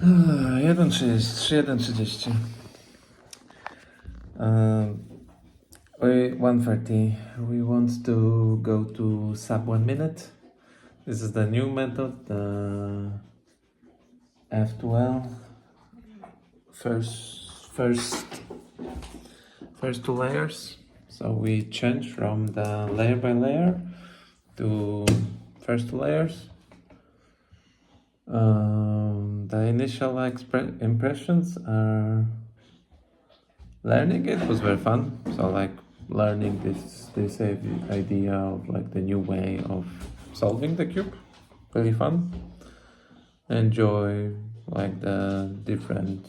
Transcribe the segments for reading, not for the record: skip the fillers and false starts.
1.30. 1:30. We want to go to sub 1 minute. This is the new method, the F2L. First two layers. So we change from the layer by layer to first two layers. The initial impressions are learning it was very fun. So like learning this idea of like the new way of solving the cube, very fun. Enjoy like the different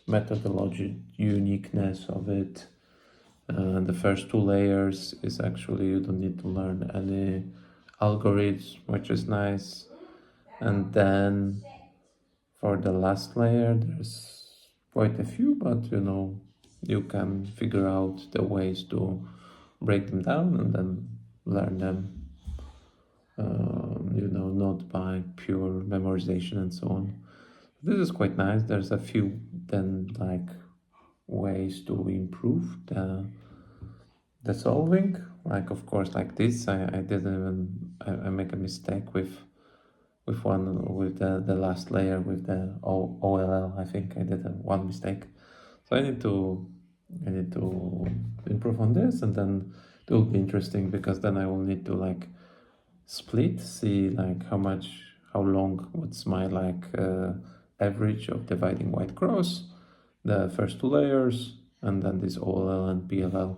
methodology uniqueness of it. The first two layers is actually you don't need to learn any algorithms, which is nice. And then for the last layer, there's quite a few, but you can figure out the ways to break them down and then learn them, not by pure memorization and so on. This is quite nice. There's a few then like ways to improve the solving. Like of course like this, I make a mistake with the last layer with the OLL. I think I did one mistake, so I need to improve on this, and then it will be interesting because then I will need to like split, see like how long what's my like average of dividing white cross, the first two layers, and then this OLL and PLL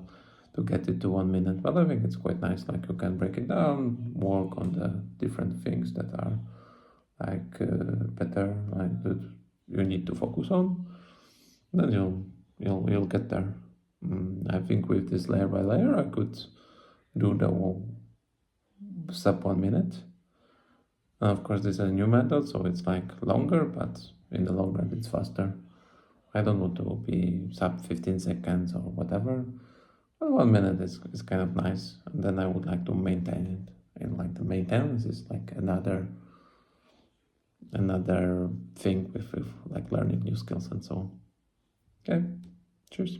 to get it to 1 minute. But I think it's quite nice, like you can break it down, work on the different things that are like better, like that you need to focus on, then you'll get there. I think with this layer by layer I could do the whole sub 1 minute. And of course this is a new method, so it's like longer, but in the long run it's faster. I don't want to be sub 15 seconds or whatever, but 1 minute is kind of nice, and then I would like to maintain it. And like the maintenance is like another thing with like learning new skills and so on. Okay, cheers.